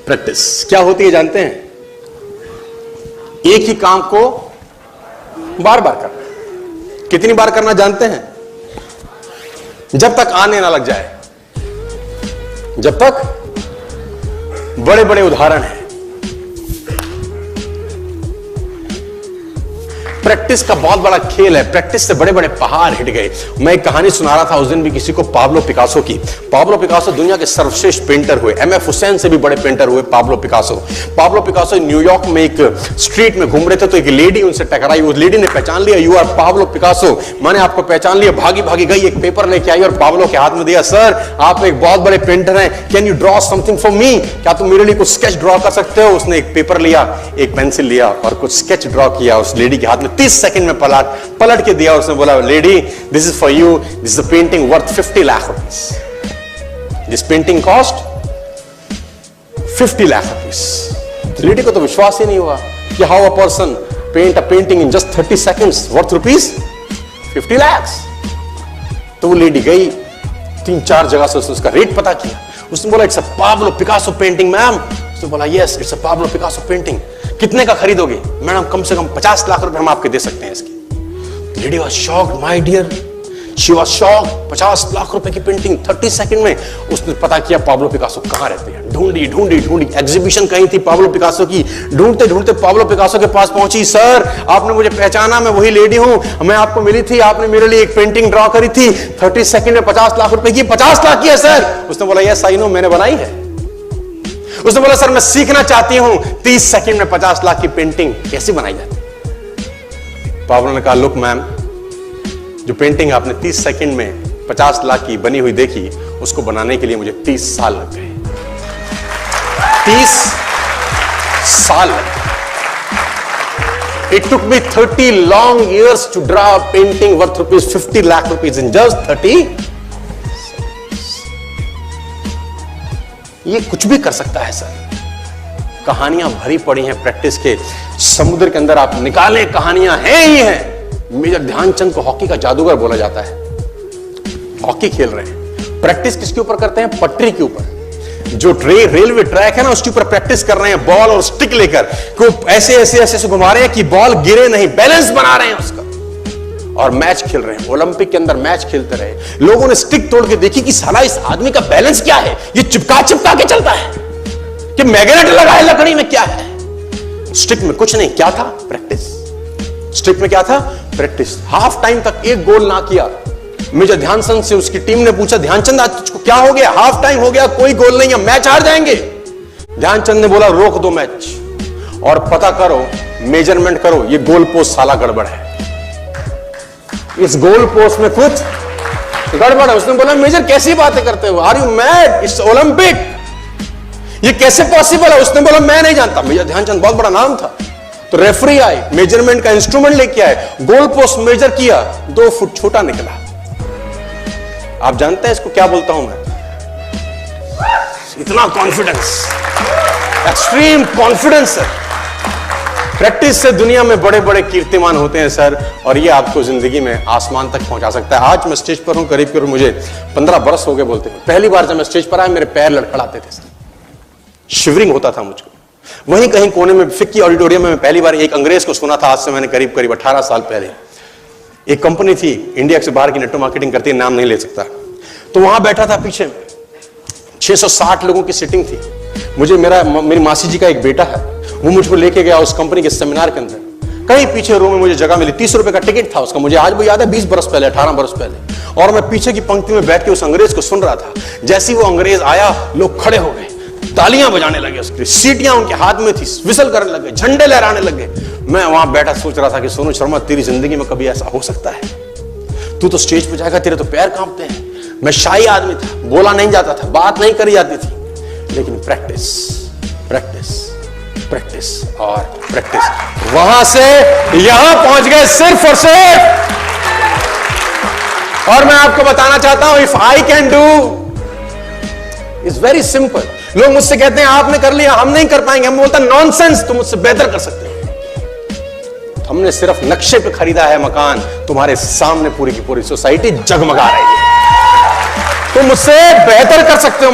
Practice क्या होती है जानते हैं? एक ही काम को बार बार करना। कितनी बार करना जानते हैं? जब तक आने ना लग जाए, जब तक। बड़े बड़े उदाहरण हैं। प्रैक्टिस का बहुत बड़ा खेल है। प्रैक्टिस से बड़े बड़े पहाड़ हिट गए। मैं एक कहानी सुना रहा था उस दिन भी किसी को, पाब्लो पिकासो की। पाब्लो पिकासो दुनिया के सर्वश्रेष्ठ पेंटर हुए। एमएफ हुसैन से भी बड़े पेंटर हुए Pablo Picasso. Pablo Picasso New York में एक स्ट्रीट में घूम रहे थे तो एक लेडी उनसे टकराई। उस लेडी ने पहचान लिया, यू आर पाब्लो पिकासो, मैंने आपको पहचान लिया। भागी भागी गई, एक पेपर लेके आई और पाब्लो के हाथ में दिया। सर आप एक बहुत बड़े पेंटर हैं, can you draw something for me? क्या तुम मेरे लिए कुछ स्केच ड्रॉ कर सकते हो? उसने एक पेपर लिया, एक पेंसिल लिया और कुछ स्केच ड्रॉ किया उस लेडी के हाथ में। 30 सेकंड में पलट के दिया। उसने बोला, lady this is for you, this is a painting worth 50 lakh rupees. This painting cost 50 lakh rupees. Lady को तो विश्वास ही नहीं हुआ कि how a person paint a painting in just 30 seconds worth rupees 50 lakh. तो वो लेडी गई, 3-4 जगह से उसने उसका रेट पता किया। उसने बोला, it's a Pablo Picasso painting ma'am. उसने बोला, yes it's a Pablo Picasso painting. कितने का खरीदोगे? मैडम कम से कम 50 लाख रुपए हम आपके दे सकते हैं इसकी। Lady was shocked, my dear, she was shocked. 50 lakh रुपए की पेंटिंग 30 सेकंड में। उसने पता किया पाब्लो पिकासो कहां रहते हैं। ढूंढी ढूंढी ढूंढी, एग्जीबिशन कहीं थी पाब्लो पिकासो की। ढूंढते ढूंढते पाब्लो पिकासो के पास पहुंची। सर आपने मुझे पहचाना, मैं वही लेडी हूं, मैं आपको मिली थी, आपने मेरे लिए एक पेंटिंग ड्रॉ करी थी 30 सेकंड में 50 लाख रुपए की। 50 लाख की है सर? उसने बोला, यस आई नो, मैंने बनाई है। उसने बोला, सर मैं सीखना चाहती हूं 30 सेकंड में 50 लाख की पेंटिंग कैसे बनाई जाती। पाब्लो ने कहा, लुक मैम, जो पेंटिंग आपने 30 सेकंड में 50 लाख की बनी हुई देखी, उसको बनाने के लिए मुझे 30 साल लग गए। 30 साल लग गए। It took me 30 long years to draw a painting worth rupees 50 lakh rupees in just 30। ये कुछ भी कर सकता है सर। कहानियां भरी पड़ी हैं प्रैक्टिस के समुद्र के अंदर। आप निकाले, कहानियां हैं ही हैं। मेजर ध्यानचंद को हॉकी का जादूगर बोला जाता है। हॉकी खेल रहे हैं, प्रैक्टिस किसके ऊपर करते हैं? पटरी के ऊपर। जो रेलवे ट्रैक है ना, उसके ऊपर प्रैक्टिस कर रहे हैं। बॉल और स्टिक लेकर को ऐसे ऐसे ऐसे घुमा रहे हैं कि बॉल गिरे नहीं, बैलेंस बना रहे हैं उसका। और मैच खेल रहे हैं। ओलंपिक के अंदर मैच खेलते रहे। लोगों ने स्टिक तोड़ के देखी कि साला इस आदमी का बैलेंस क्या है, ये चिपका चिपका के चलता है कि मैग्नेट लगा है लकड़ी में, क्या है? स्टिक में कुछ नहीं, क्या था? प्रैक्टिस। स्टिक में क्या था? प्रैक्टिस। हाफ टाइम तक एक गोल ना किया। मेजर ध्यानचंद से उसकी टीम ने पूछा, ध्यानचंद आज तुझको क्या हो गया? हाफ टाइम हो गया, कोई गोल नहीं है, मैच हार जाएंगे। ध्यानचंद ने बोला, रोक दो मैच और पता करो, मेजरमेंट करो, ये गोल पोस्ट साला गड़बड़ है, इस गोल पोस्ट में कुछ गड़बड़ है। उसने बोला, मेजर कैसी बातें करते हो? Are you mad? It's Olympic, ये कैसे पॉसिबल है? उसने बोला, मैं नहीं जानता। मेजर ध्यानचंद बहुत बड़ा नाम था। तो रेफरी आए, मेजरमेंट का इंस्ट्रूमेंट लेके आए, गोल पोस्ट मेजर किया, 2 फुट छोटा निकला। आप जानते हैं इसको क्या बोलता हूं मैं? इतना कॉन्फिडेंस, एक्सट्रीम कॉन्फिडेंस है। प्रैक्टिस से दुनिया में बड़े बड़े कीर्तिमान होते हैं सर, और ये आपको जिंदगी में आसमान तक पहुंचा सकता है। आज मैं स्टेज पर हूं, करीब करीब मुझे 15 बरस हो गए बोलते हैं। पहली बार जब मैं स्टेज पर आया, मेरे पैर लड़खड़ाते थे सर, शिवरिंग होता था मुझको। वहीं कहीं कोने में फिक्की ऑडिटोरियम में पहली बार एक अंग्रेज को सुना था। आज से मैंने करीब करीब 18 साल पहले। एक कंपनी थी इंडिया से बाहर की, नेटो मार्केटिंग करती है, नाम नहीं ले सकता। तो वहां बैठा था, पीछे 660 लोगों की सीटिंग थी। मुझे मेरी मासी जी का एक बेटा है, वो मुझको लेके गया उस कंपनी के सेमिनार के अंदर। कहीं पीछे रो में मुझे जगह मिली, 30 रुपए का टिकट था उसका। मुझे आज भी याद है, 20 बरस पहले, 18 बरस पहले। और मैं पीछे की पंक्ति में बैठ के उस अंग्रेज को सुन रहा था। जैसे ही वो अंग्रेज आया, लोग खड़े हो गए, तालियां बजाने लगे, उसकी सीटियां उनके हाथ में थी, विसल करने लगे, झंडे लहराने लगे। मैं वहां बैठा सोच रहा था कि सोनू शर्मा, तेरी जिंदगी में कभी ऐसा हो सकता है? तू तो स्टेज पर जाएगा, तेरे तो पैर कांपते हैं। मैं शाही आदमी था, बोला नहीं जाता था, बात नहीं करी जाती थी, लेकिन प्रैक्टिस प्रैक्टिस प्रैक्टिस और प्रैक्टिस, वहां से यहां पहुंच गए सिर्फ और सिर्फ। और मैं आपको बताना चाहता हूं, if I can do, it's very simple. लोग मुझसे कहते हैं आपने कर लिया, हम नहीं कर पाएंगे। हम बोलता नॉनसेंस, तुम मुझसे बेहतर कर सकते हो। हमने सिर्फ नक्शे पे खरीदा है मकान, तुम्हारे सामने पूरी की पूरी सोसाइटी जगमगा रही है। तुम मुझसे बेहतर कर सकते हो।